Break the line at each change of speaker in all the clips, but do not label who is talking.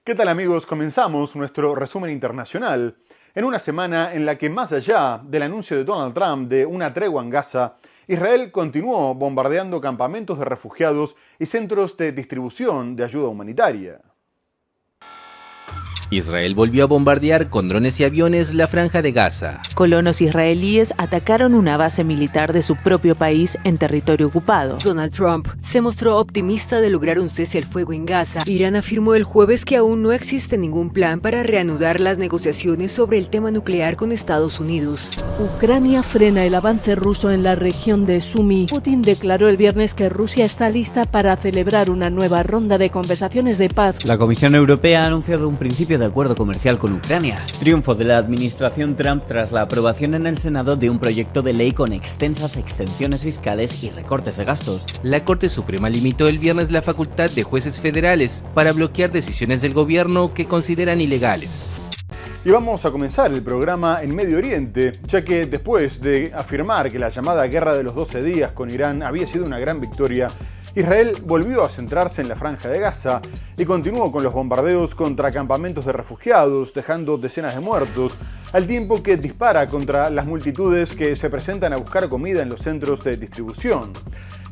¿Qué tal amigos? Comenzamos nuestro resumen internacional en una semana en la que, más allá del anuncio de Donald Trump de una tregua en Gaza, Israel continuó bombardeando campamentos de refugiados y centros de distribución de ayuda humanitaria.
Israel volvió a bombardear con drones y aviones la franja de Gaza.
Colonos israelíes atacaron una base militar de su propio país en territorio ocupado.
Donald Trump se mostró optimista de lograr un cese al fuego en Gaza. Irán afirmó el jueves que aún no existe ningún plan para reanudar las negociaciones sobre el tema nuclear con Estados Unidos.
Ucrania frena el avance ruso en la región de Sumy. Putin declaró el viernes que Rusia está lista para celebrar una nueva ronda de conversaciones de paz.
La Comisión Europea ha anunciado un principio de acuerdo comercial con Ucrania. Triunfo de la administración Trump tras la aprobación en el Senado de un proyecto de ley con extensas exenciones fiscales y recortes de gastos.
La Corte Suprema limitó el viernes la facultad de jueces federales para bloquear decisiones del gobierno que consideran ilegales.
Y vamos a comenzar el programa en Medio Oriente, ya que después de afirmar que la llamada Guerra de los 12 días con Irán había sido una gran victoria, Israel volvió a centrarse en la franja de Gaza y continuó con los bombardeos contra campamentos de refugiados, dejando decenas de muertos, al tiempo que dispara contra las multitudes que se presentan a buscar comida en los centros de distribución.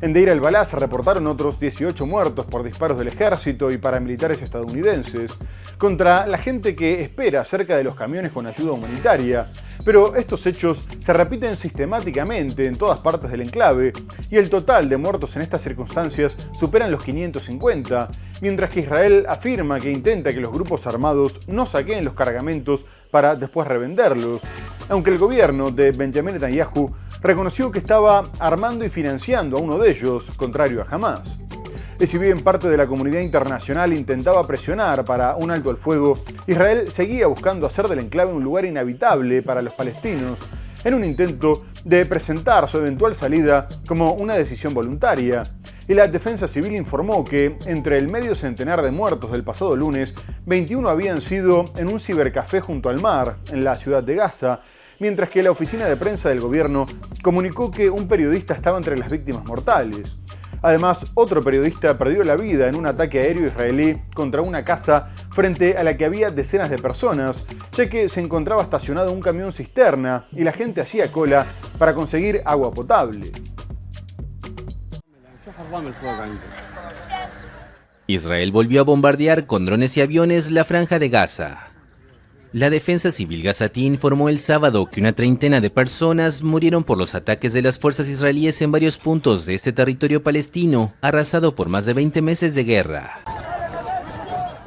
En Deir el-Balá se reportaron otros 18 muertos por disparos del ejército y paramilitares estadounidenses contra la gente que espera cerca de los camiones con ayuda humanitaria. Pero estos hechos se repiten sistemáticamente en todas partes del enclave y el total de muertos en estas circunstancias superan los 550, mientras que Israel afirma que intenta que los grupos armados no saqueen los cargamentos para después revenderlos, aunque el gobierno de Benjamin Netanyahu reconoció que estaba armando y financiando a uno de ellos, contrario a Hamas. Y si bien parte de la comunidad internacional intentaba presionar para un alto al fuego, Israel seguía buscando hacer del enclave un lugar inhabitable para los palestinos, en un intento de presentar su eventual salida como una decisión voluntaria. Y la Defensa Civil informó que, entre el medio centenar de muertos del pasado lunes, 21 habían sido en un cibercafé junto al mar, en la ciudad de Gaza, mientras que la oficina de prensa del gobierno comunicó que un periodista estaba entre las víctimas mortales. Además, otro periodista perdió la vida en un ataque aéreo israelí contra una casa frente a la que había decenas de personas, ya que se encontraba estacionado un camión cisterna y la gente hacía cola para conseguir agua potable.
Israel volvió a bombardear con drones y aviones la franja de Gaza. La Defensa Civil gazatí informó el sábado que una treintena de personas murieron por los ataques de las fuerzas israelíes en varios puntos de este territorio palestino, arrasado por más de 20 meses de guerra.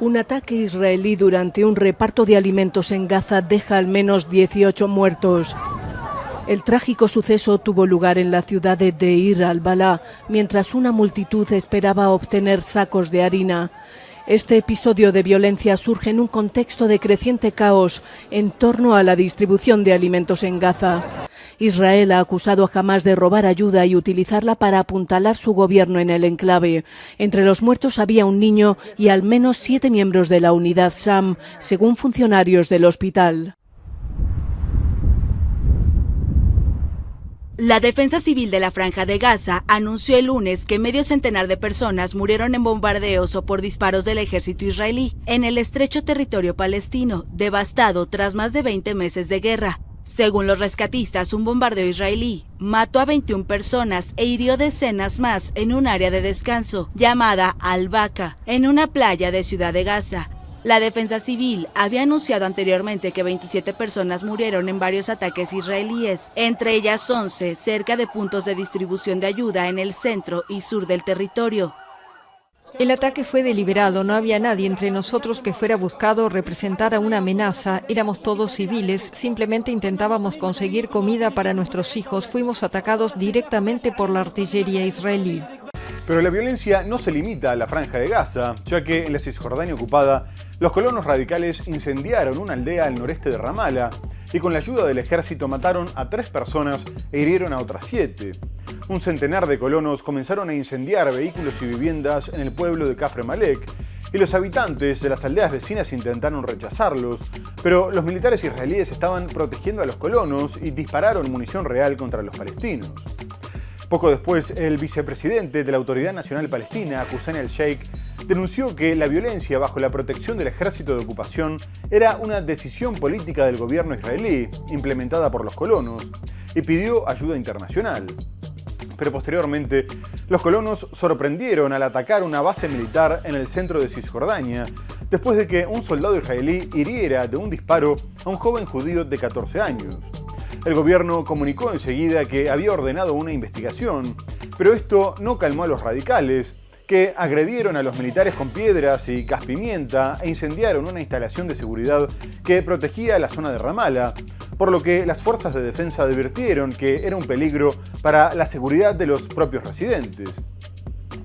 Un ataque israelí durante un reparto de alimentos en Gaza deja al menos 18 muertos. El trágico suceso tuvo lugar en la ciudad de Deir al-Balá, mientras una multitud esperaba obtener sacos de harina. Este episodio de violencia surge en un contexto de creciente caos en torno a la distribución de alimentos en Gaza. Israel ha acusado a Hamas de robar ayuda y utilizarla para apuntalar su gobierno en el enclave. Entre los muertos había un niño y al menos 7 miembros de la unidad SAM, según funcionarios del hospital.
La Defensa Civil de la Franja de Gaza anunció el lunes que medio centenar de personas murieron en bombardeos o por disparos del ejército israelí en el estrecho territorio palestino, devastado tras más de 20 meses de guerra. Según los rescatistas, un bombardeo israelí mató a 21 personas e hirió decenas más en un área de descanso llamada Al-Baqa, en una playa de Ciudad de Gaza. La Defensa Civil había anunciado anteriormente que 27 personas murieron en varios ataques israelíes, entre ellas 11 cerca de puntos de distribución de ayuda en el centro y sur del territorio.
El ataque fue deliberado, no había nadie entre nosotros que fuera buscado o representara una amenaza, éramos todos civiles, simplemente intentábamos conseguir comida para nuestros hijos, fuimos atacados directamente por la artillería israelí.
Pero la violencia no se limita a la franja de Gaza, ya que en la Cisjordania ocupada, los colonos radicales incendiaron una aldea al noreste de Ramala y con la ayuda del ejército mataron a 3 personas e hirieron a otras 7. Un centenar de colonos comenzaron a incendiar vehículos y viviendas en el pueblo de Kafr Malek y los habitantes de las aldeas vecinas intentaron rechazarlos, pero los militares israelíes estaban protegiendo a los colonos y dispararon munición real contra los palestinos. Poco después, el vicepresidente de la Autoridad Nacional Palestina, Hussein el-Sheikh, denunció que la violencia bajo la protección del ejército de ocupación era una decisión política del gobierno israelí, implementada por los colonos, y pidió ayuda internacional. Pero posteriormente, los colonos sorprendieron al atacar una base militar en el centro de Cisjordania, después de que un soldado israelí hiriera de un disparo a un joven judío de 14 años. El gobierno comunicó enseguida que había ordenado una investigación, pero esto no calmó a los radicales, que agredieron a los militares con piedras y gas pimienta e incendiaron una instalación de seguridad que protegía la zona de Ramallah, por lo que las fuerzas de defensa advirtieron que era un peligro para la seguridad de los propios residentes.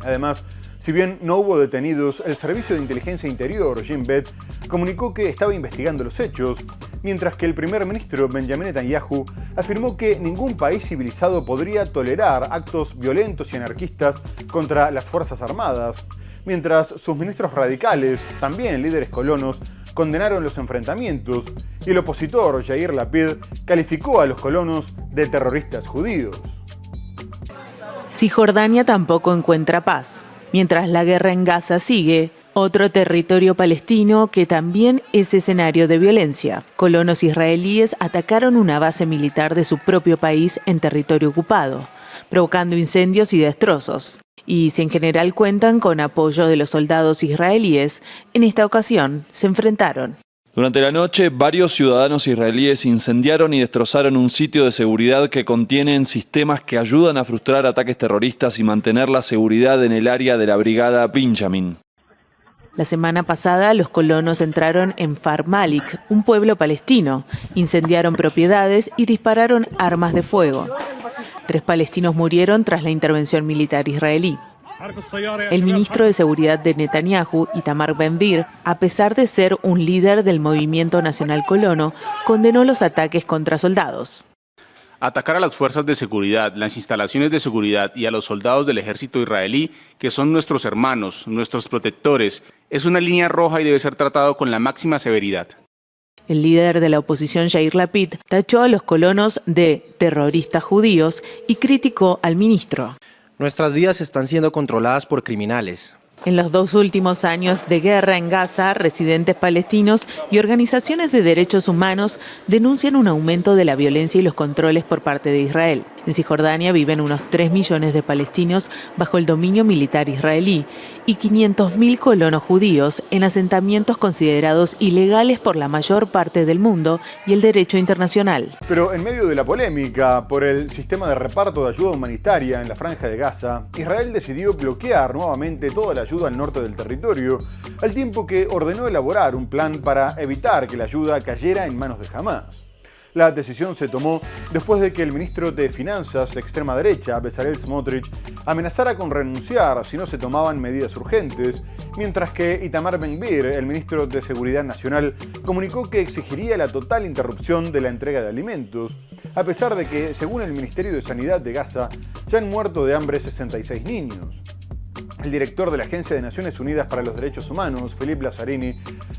Además, si bien no hubo detenidos, el Servicio de Inteligencia Interior, Shin Bet, comunicó que estaba investigando los hechos, mientras que el primer ministro Benjamin Netanyahu afirmó que ningún país civilizado podría tolerar actos violentos y anarquistas contra las Fuerzas Armadas, mientras sus ministros radicales, también líderes colonos, condenaron los enfrentamientos, y el opositor Yair Lapid calificó a los colonos de terroristas judíos.
Cisjordania tampoco encuentra paz. Mientras la guerra en Gaza sigue, otro territorio palestino que también es escenario de violencia. Colonos israelíes atacaron una base militar de su propio país en territorio ocupado, provocando incendios y destrozos. Y si en general cuentan con apoyo de los soldados israelíes, en esta ocasión se enfrentaron.
Durante la noche, varios ciudadanos israelíes incendiaron y destrozaron un sitio de seguridad que contiene sistemas que ayudan a frustrar ataques terroristas y mantener la seguridad en el área de la brigada Benjamin.
La semana pasada, los colonos entraron en Kfar Malik, un pueblo palestino, incendiaron propiedades y dispararon armas de fuego. 3 palestinos murieron tras la intervención militar israelí. El ministro de Seguridad de Netanyahu, Itamar Ben-Gvir, a pesar de ser un líder del movimiento nacional colono, condenó los ataques contra soldados.
Atacar a las fuerzas de seguridad, las instalaciones de seguridad y a los soldados del ejército israelí, que son nuestros hermanos, nuestros protectores, es una línea roja y debe ser tratado con la máxima severidad.
El líder de la oposición, Yair Lapid, tachó a los colonos de terroristas judíos y criticó al ministro.
Nuestras vidas están siendo controladas por criminales.
En los 2 últimos años de guerra en Gaza, residentes palestinos y organizaciones de derechos humanos denuncian un aumento de la violencia y los controles por parte de Israel. En Cisjordania viven unos 3 millones de palestinos bajo el dominio militar israelí y 500.000 colonos judíos en asentamientos considerados ilegales por la mayor parte del mundo y el derecho internacional.
Pero en medio de la polémica por el sistema de reparto de ayuda humanitaria en la Franja de Gaza, Israel decidió bloquear nuevamente toda la ayuda al norte del territorio, al tiempo que ordenó elaborar un plan para evitar que la ayuda cayera en manos de Hamás. La decisión se tomó después de que el ministro de Finanzas de extrema derecha, Bezalel Smotrich, amenazara con renunciar si no se tomaban medidas urgentes, mientras que Itamar Ben-Gvir, el ministro de Seguridad Nacional, comunicó que exigiría la total interrupción de la entrega de alimentos, a pesar de que, según el Ministerio de Sanidad de Gaza, ya han muerto de hambre 66 niños. El director de la Agencia de Naciones Unidas para los Derechos Humanos, Philippe Lazzarini,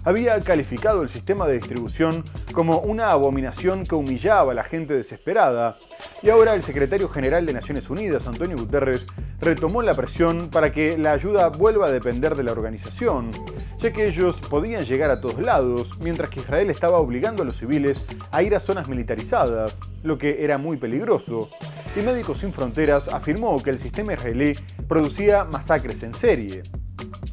había calificado el sistema de distribución como una abominación que humillaba a la gente desesperada, y ahora el secretario general de Naciones Unidas, Antonio Guterres, retomó la presión para que la ayuda vuelva a depender de la organización, ya que ellos podían llegar a todos lados, mientras que Israel estaba obligando a los civiles a ir a zonas militarizadas, lo que era muy peligroso. Y Médicos Sin Fronteras afirmó que el sistema israelí producía masacres en serie.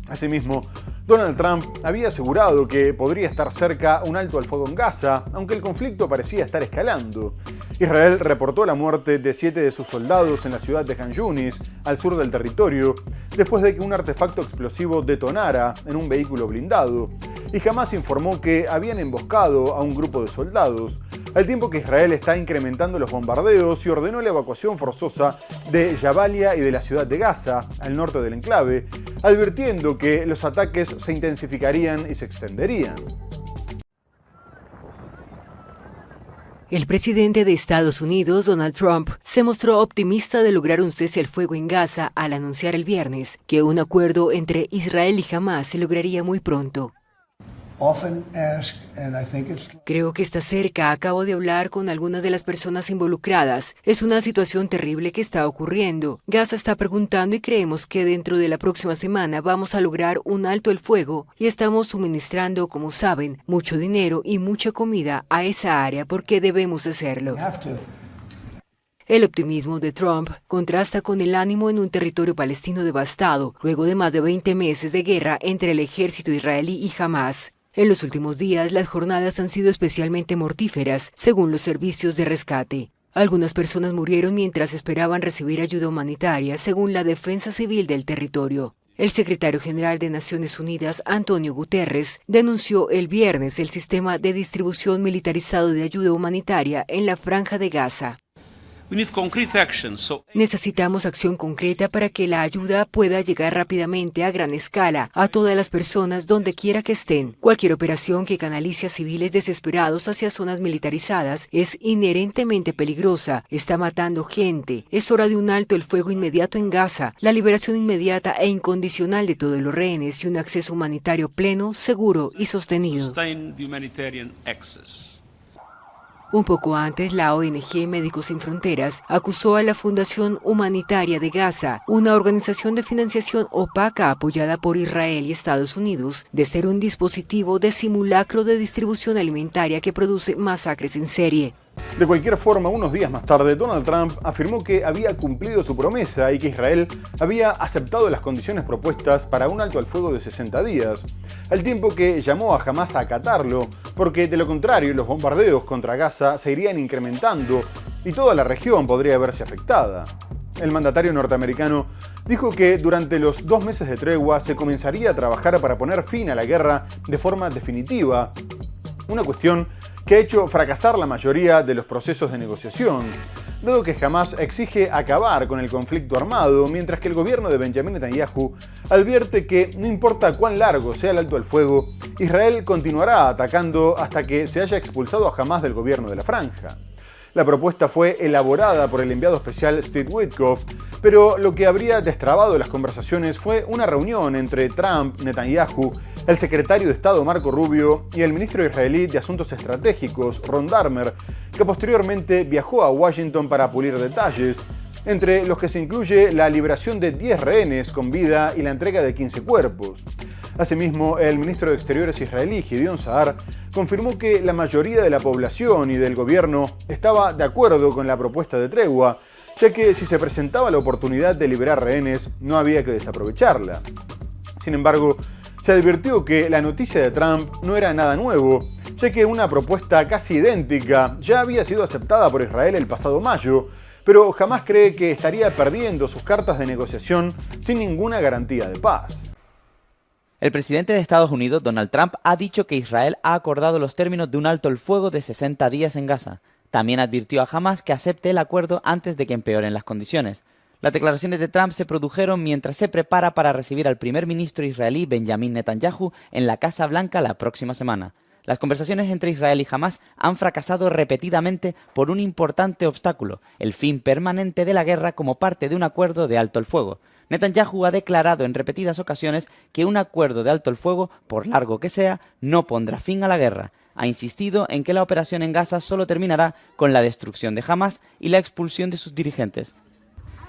Asimismo, Donald Trump había asegurado que podría estar cerca un alto al fuego en Gaza, aunque el conflicto parecía estar escalando. Israel reportó la muerte de 7 de sus soldados en la ciudad de Han Yunis, al sur del territorio, después de que un artefacto explosivo detonara en un vehículo blindado, y Hamás informó que habían emboscado a un grupo de soldados, al tiempo que Israel está incrementando los bombardeos y ordenó la evacuación forzosa de Jabalia y de la ciudad de Gaza, al norte del enclave, advirtiendo que los ataques se intensificarían y se extenderían.
El presidente de Estados Unidos, Donald Trump, se mostró optimista de lograr un cese al fuego en Gaza al anunciar el viernes que un acuerdo entre Israel y Hamás se lograría muy pronto. Creo que está cerca. Acabo de hablar con algunas de las personas involucradas. Es una situación terrible que está ocurriendo. Gaza está preguntando y creemos que dentro de la próxima semana vamos a lograr un alto el fuego y estamos suministrando, como saben, mucho dinero y mucha comida a esa área porque debemos hacerlo. El optimismo de Trump contrasta con el ánimo en un territorio palestino devastado, luego de más de 20 meses de guerra entre el ejército israelí y Hamás. En los últimos días, las jornadas han sido especialmente mortíferas, según los servicios de rescate. Algunas personas murieron mientras esperaban recibir ayuda humanitaria, según la Defensa Civil del territorio. El secretario general de Naciones Unidas, Antonio Guterres, denunció el viernes el sistema de distribución militarizado de ayuda humanitaria en la Franja de Gaza. Necesitamos acción concreta para que la ayuda pueda llegar rápidamente a gran escala a todas las personas donde quiera que estén. Cualquier operación que canalice a civiles desesperados hacia zonas militarizadas es inherentemente peligrosa. Está matando gente. Es hora de un alto el fuego inmediato en Gaza, la liberación inmediata e incondicional de todos los rehenes y un acceso humanitario pleno, seguro y sostenido. Un poco antes, la ONG Médicos Sin Fronteras acusó a la Fundación Humanitaria de Gaza, una organización de financiación opaca apoyada por Israel y Estados Unidos, de ser un dispositivo de simulacro de distribución alimentaria que produce masacres en serie.
De cualquier forma, unos días más tarde, Donald Trump afirmó que había cumplido su promesa y que Israel había aceptado las condiciones propuestas para un alto al fuego de 60 días, al tiempo que llamó a Hamás a acatarlo, porque de lo contrario los bombardeos contra Gaza se irían incrementando y toda la región podría verse afectada. El mandatario norteamericano dijo que durante los 2 meses de tregua se comenzaría a trabajar para poner fin a la guerra de forma definitiva, una cuestión que ha hecho fracasar la mayoría de los procesos de negociación, dado que Hamás exige acabar con el conflicto armado, mientras que el gobierno de Benjamin Netanyahu advierte que no importa cuán largo sea el alto el fuego, Israel continuará atacando hasta que se haya expulsado a Hamás del gobierno de la franja. La propuesta fue elaborada por el enviado especial Steve Witkoff, pero lo que habría destrabado las conversaciones fue una reunión entre Trump, Netanyahu, el secretario de Estado Marco Rubio y el ministro israelí de Asuntos Estratégicos, Ron Dermer, que posteriormente viajó a Washington para pulir detalles, entre los que se incluye la liberación de 10 rehenes con vida y la entrega de 15 cuerpos. Asimismo, el ministro de Exteriores israelí, Gideon Sa'ar, confirmó que la mayoría de la población y del gobierno estaba de acuerdo con la propuesta de tregua, ya que si se presentaba la oportunidad de liberar rehenes, no había que desaprovecharla. Sin embargo, se advirtió que la noticia de Trump no era nada nuevo, ya que una propuesta casi idéntica ya había sido aceptada por Israel el pasado mayo, pero jamás cree que estaría perdiendo sus cartas de negociación sin ninguna garantía de paz.
El presidente de Estados Unidos, Donald Trump, ha dicho que Israel ha acordado los términos de un alto el fuego de 60 días en Gaza. También advirtió a Hamás que acepte el acuerdo antes de que empeoren las condiciones. Las declaraciones de Trump se produjeron mientras se prepara para recibir al primer ministro israelí Benjamin Netanyahu en la Casa Blanca la próxima semana. Las conversaciones entre Israel y Hamás han fracasado repetidamente por un importante obstáculo, el fin permanente de la guerra como parte de un acuerdo de alto el fuego. Netanyahu ha declarado en repetidas ocasiones que un acuerdo de alto el fuego, por largo que sea, no pondrá fin a la guerra. Ha insistido en que la operación en Gaza solo terminará con la destrucción de Hamás y la expulsión de sus dirigentes.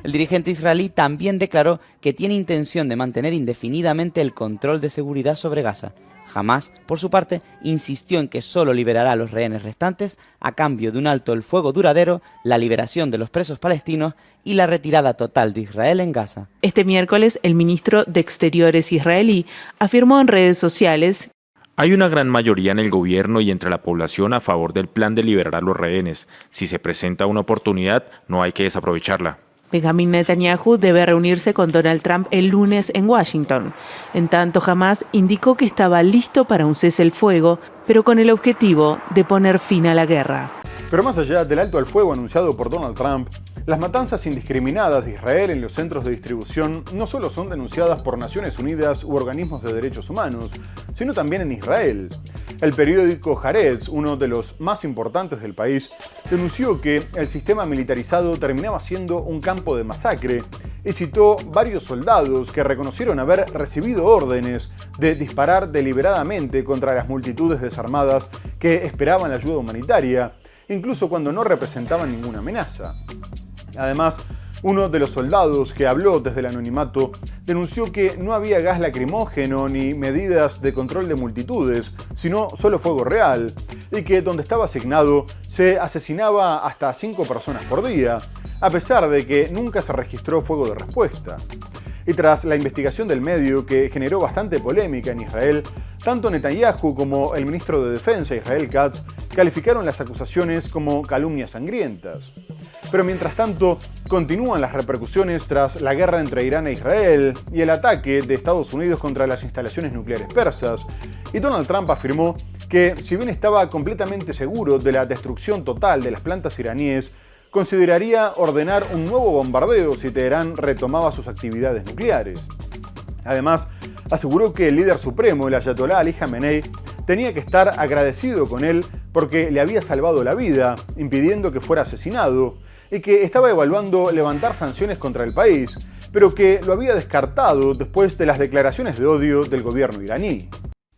El dirigente israelí también declaró que tiene intención de mantener indefinidamente el control de seguridad sobre Gaza. Hamás, por su parte, insistió en que solo liberará a los rehenes restantes a cambio de un alto el fuego duradero, la liberación de los presos palestinos y la retirada total de Israel en Gaza.
Este miércoles, el ministro de Exteriores israelí afirmó en redes sociales:
hay una gran mayoría en el gobierno y entre la población a favor del plan de liberar a los rehenes. Si se presenta una oportunidad, no hay que desaprovecharla.
Benjamin Netanyahu debe reunirse con Donald Trump el lunes en Washington. En tanto, Hamás indicó que estaba listo para un cese el fuego, pero con el objetivo de poner fin a la guerra.
Pero más allá del alto al fuego anunciado por Donald Trump, las matanzas indiscriminadas de Israel en los centros de distribución no solo son denunciadas por Naciones Unidas u organismos de derechos humanos, sino también en Israel. El periódico Haaretz, uno de los más importantes del país, denunció que el sistema militarizado terminaba siendo un campo de masacre y citó varios soldados que reconocieron haber recibido órdenes de disparar deliberadamente contra las multitudes desarmadas que esperaban la ayuda humanitaria, incluso cuando no representaban ninguna amenaza. Además, uno de los soldados que habló desde el anonimato denunció que no había gas lacrimógeno ni medidas de control de multitudes, sino solo fuego real, y que donde estaba asignado se asesinaba hasta 5 personas por día, a pesar de que nunca se registró fuego de respuesta. Y tras la investigación del medio, que generó bastante polémica en Israel, tanto Netanyahu como el ministro de Defensa, Israel Katz, calificaron las acusaciones como calumnias sangrientas. Pero mientras tanto, continúan las repercusiones tras la guerra entre Irán e Israel y el ataque de Estados Unidos contra las instalaciones nucleares persas, y Donald Trump afirmó que, si bien estaba completamente seguro de la destrucción total de las plantas iraníes, consideraría ordenar un nuevo bombardeo si Teherán retomaba sus actividades nucleares. Además, aseguró que el líder supremo, el ayatolá Ali Jamenei, tenía que estar agradecido con él porque le había salvado la vida, impidiendo que fuera asesinado, y que estaba evaluando levantar sanciones contra el país, pero que lo había descartado después de las declaraciones de odio del gobierno iraní.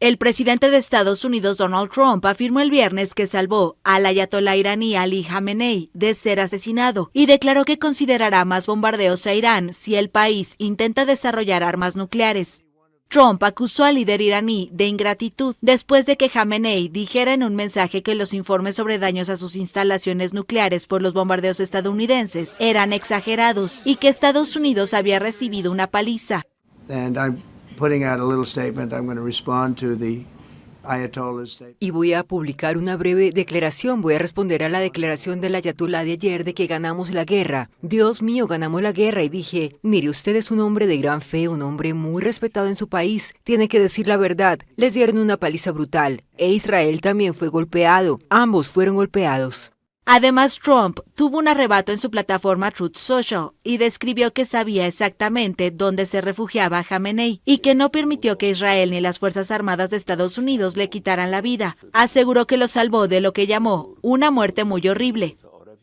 El presidente de Estados Unidos, Donald Trump, afirmó el viernes que salvó al ayatolá iraní Ali Jamenei de ser asesinado y declaró que considerará más bombardeos a Irán si el país intenta desarrollar armas nucleares. Trump acusó al líder iraní de ingratitud después de que Jamenei dijera en un mensaje que los informes sobre daños a sus instalaciones nucleares por los bombardeos estadounidenses eran exagerados y que Estados Unidos había recibido una paliza.
Y voy a publicar una breve declaración, voy a responder a la declaración del ayatolá de ayer de que ganamos la guerra. Dios mío, ganamos la guerra. Y dije, mire, usted es un hombre de gran fe, un hombre muy respetado en su país, tiene que decir la verdad. Les dieron una paliza brutal. E Israel también fue golpeado, ambos fueron golpeados.
Además, Trump tuvo un arrebato en su plataforma Truth Social y describió que sabía exactamente dónde se refugiaba Jamenei y que no permitió que Israel ni las Fuerzas Armadas de Estados Unidos le quitaran la vida. Aseguró que lo salvó de lo que llamó una muerte muy horrible.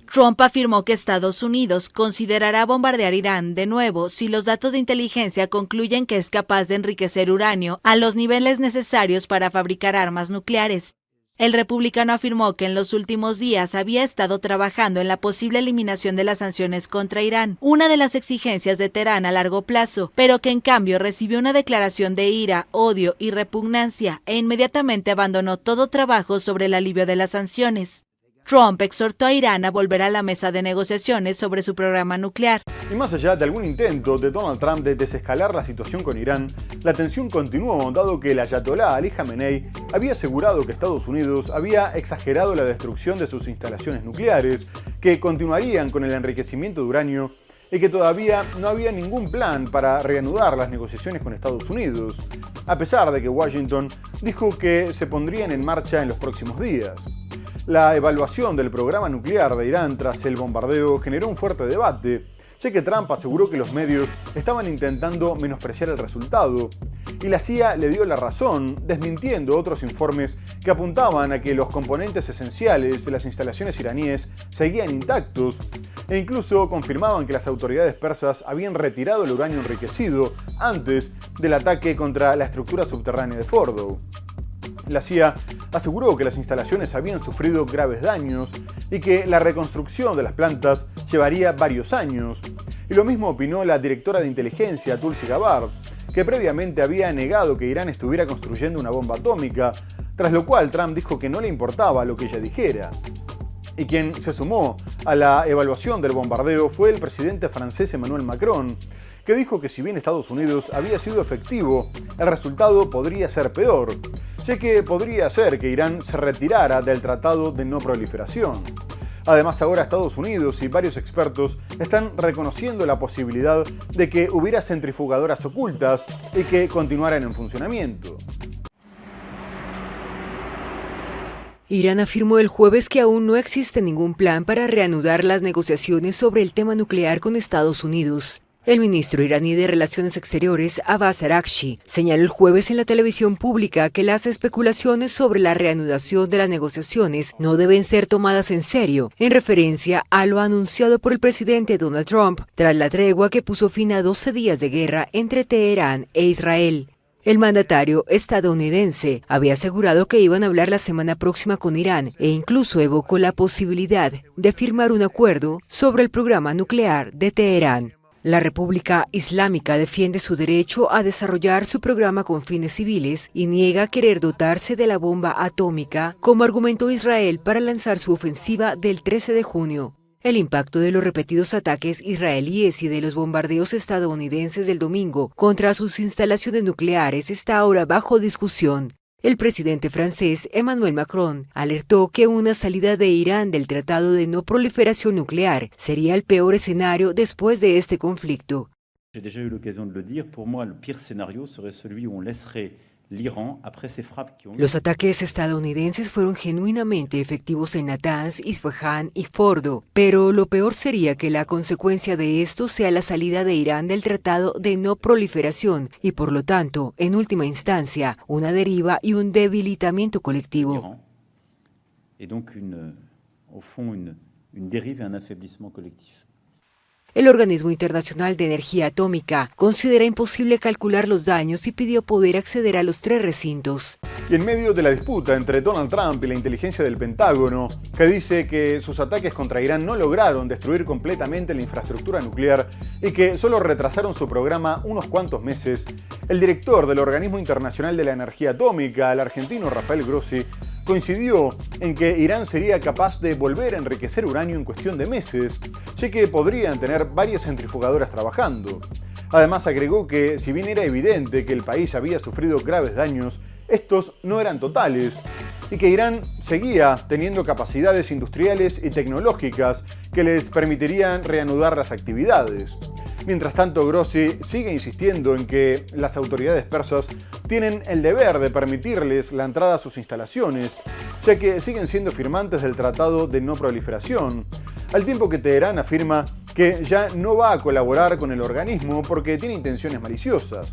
Trump afirmó que Estados Unidos considerará bombardear Irán de nuevo si los datos de inteligencia concluyen que es capaz de enriquecer uranio a los niveles necesarios para fabricar armas nucleares. El republicano afirmó que en los últimos días había estado trabajando en la posible eliminación de las sanciones contra Irán, una de las exigencias de Teherán a largo plazo, pero que en cambio recibió una declaración de ira, odio y repugnancia e inmediatamente abandonó todo trabajo sobre el alivio de las sanciones. Trump exhortó a Irán a volver a la mesa de negociaciones sobre su programa nuclear.
Y más allá de algún intento de Donald Trump de desescalar la situación con Irán, la tensión continuó dado que el ayatolá Ali Jamenei había asegurado que Estados Unidos había exagerado la destrucción de sus instalaciones nucleares, que continuarían con el enriquecimiento de uranio y que todavía no había ningún plan para reanudar las negociaciones con Estados Unidos, a pesar de que Washington dijo que se pondrían en marcha en los próximos días. La evaluación del programa nuclear de Irán tras el bombardeo generó un fuerte debate, ya que Trump aseguró que los medios estaban intentando menospreciar el resultado, y la CIA le dio la razón, desmintiendo otros informes que apuntaban a que los componentes esenciales de las instalaciones iraníes seguían intactos, e incluso confirmaban que las autoridades persas habían retirado el uranio enriquecido antes del ataque contra la estructura subterránea de Fordow. La CIA aseguró que las instalaciones habían sufrido graves daños y que la reconstrucción de las plantas llevaría varios años. Y lo mismo opinó la directora de inteligencia, Tulsi Gabbard, que previamente había negado que Irán estuviera construyendo una bomba atómica, tras lo cual Trump dijo que no le importaba lo que ella dijera. Y quien se sumó a la evaluación del bombardeo fue el presidente francés Emmanuel Macron, que dijo que si bien Estados Unidos había sido efectivo, el resultado podría ser peor, ya que podría ser que Irán se retirara del Tratado de No Proliferación. Además, ahora Estados Unidos y varios expertos están reconociendo la posibilidad de que hubiera centrifugadoras ocultas y que continuaran en funcionamiento.
Irán afirmó el jueves que aún no existe ningún plan para reanudar las negociaciones sobre el tema nuclear con Estados Unidos. El ministro iraní de Relaciones Exteriores, Abbas Araghchi, señaló el jueves en la televisión pública que las especulaciones sobre la reanudación de las negociaciones no deben ser tomadas en serio, en referencia a lo anunciado por el presidente Donald Trump tras la tregua que puso fin a 12 días de guerra entre Teherán e Israel. El mandatario estadounidense había asegurado que iban a hablar la semana próxima con Irán e incluso evocó la posibilidad de firmar un acuerdo sobre el programa nuclear de Teherán. La República Islámica defiende su derecho a desarrollar su programa con fines civiles y niega querer dotarse de la bomba atómica, como argumentó Israel para lanzar su ofensiva del 13 de junio. El impacto de los repetidos ataques israelíes y de los bombardeos estadounidenses del domingo contra sus instalaciones nucleares está ahora bajo discusión. El presidente francés Emmanuel Macron alertó que una salida de Irán del Tratado de No Proliferación Nuclear sería el peor escenario después de este conflicto. Los ataques estadounidenses fueron genuinamente efectivos en Natanz, Isfahan y Fordo, pero lo peor sería que la consecuencia de esto sea la salida de Irán del Tratado de No Proliferación y, por lo tanto, en última instancia, una deriva y un debilitamiento colectivo. El Organismo Internacional de Energía Atómica considera imposible calcular los daños y pidió poder acceder a los 3 recintos.
Y en medio de la disputa entre Donald Trump y la inteligencia del Pentágono, que dice que sus ataques contra Irán no lograron destruir completamente la infraestructura nuclear y que solo retrasaron su programa unos cuantos meses, el director del Organismo Internacional de la Energía Atómica, el argentino Rafael Grossi, coincidió en que Irán sería capaz de volver a enriquecer uranio en cuestión de meses, ya que podrían tener varias centrifugadoras trabajando. Además agregó que, si bien era evidente que el país había sufrido graves daños, estos no eran totales, y que Irán seguía teniendo capacidades industriales y tecnológicas que les permitirían reanudar las actividades. Mientras tanto, Grossi sigue insistiendo en que las autoridades persas tienen el deber de permitirles la entrada a sus instalaciones, ya que siguen siendo firmantes del Tratado de No Proliferación, al tiempo que Teherán afirma que ya no va a colaborar con el organismo porque tiene intenciones maliciosas.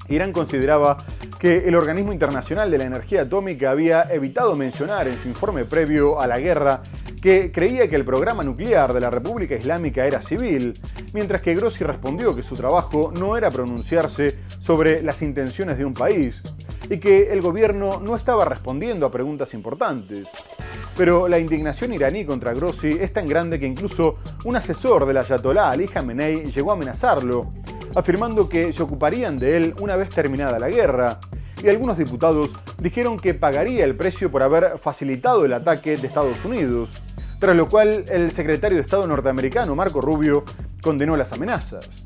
Irán consideraba que el Organismo Internacional de la Energía Atómica había evitado mencionar en su informe previo a la guerra que creía que el programa nuclear de la República Islámica era civil, mientras que Grossi respondió que su trabajo no era pronunciarse sobre las intenciones de un país y que el gobierno no estaba respondiendo a preguntas importantes. Pero la indignación iraní contra Grossi es tan grande que incluso un asesor del ayatolá Ali Khamenei llegó a amenazarlo, afirmando que se ocuparían de él una vez terminada la guerra, y algunos diputados dijeron que pagaría el precio por haber facilitado el ataque de Estados Unidos, tras lo cual el secretario de Estado norteamericano Marco Rubio condenó las amenazas.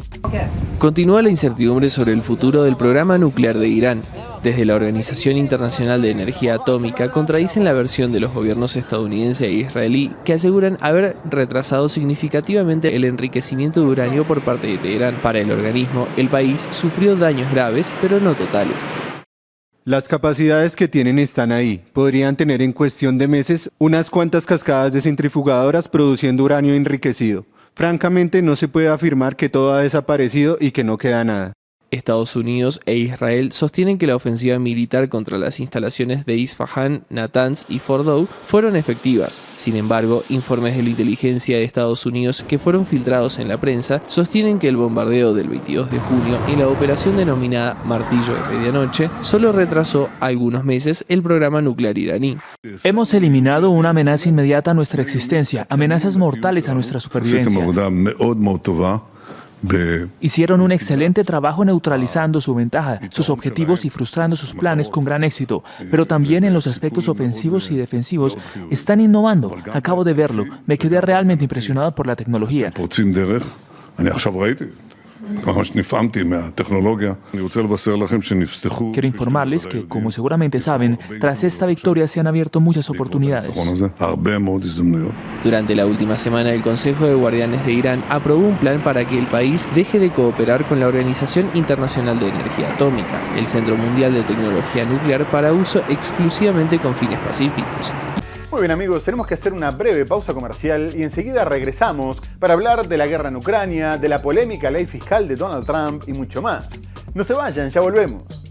Continúa la incertidumbre sobre el futuro del programa nuclear de Irán. Desde la Organización Internacional de Energía Atómica contradicen la versión de los gobiernos estadounidense e israelí que aseguran haber retrasado significativamente el enriquecimiento de uranio por parte de Teherán. Para el organismo, el país sufrió daños graves, pero no totales.
Las capacidades que tienen están ahí. Podrían tener en cuestión de meses unas cuantas cascadas de centrifugadoras produciendo uranio enriquecido. Francamente, no se puede afirmar que todo ha desaparecido y que no queda nada.
Estados Unidos e Israel sostienen que la ofensiva militar contra las instalaciones de Isfahan, Natanz y Fordow fueron efectivas. Sin embargo, informes de la inteligencia de Estados Unidos que fueron filtrados en la prensa sostienen que el bombardeo del 22 de junio y la operación denominada Martillo de Medianoche solo retrasó algunos meses el programa nuclear iraní.
Hemos eliminado una amenaza inmediata a nuestra existencia, amenazas mortales a nuestra supervivencia. Hicieron un excelente trabajo neutralizando su ventaja, sus objetivos y frustrando sus planes con gran éxito, pero también en los aspectos ofensivos y defensivos están innovando. Acabo de verlo, me quedé realmente impresionado por la tecnología. Quiero informarles que, como seguramente saben, tras esta victoria se han abierto muchas oportunidades.
Durante la última semana, el Consejo de Guardianes de Irán aprobó un plan para que el país deje de cooperar con la Organización Internacional de Energía Atómica, el Centro Mundial de Tecnología Nuclear, para uso exclusivamente con fines pacíficos.
Muy bien amigos, tenemos que hacer una breve pausa comercial y enseguida regresamos para hablar de la guerra en Ucrania, de la polémica ley fiscal de Donald Trump y mucho más. No se vayan, ya volvemos.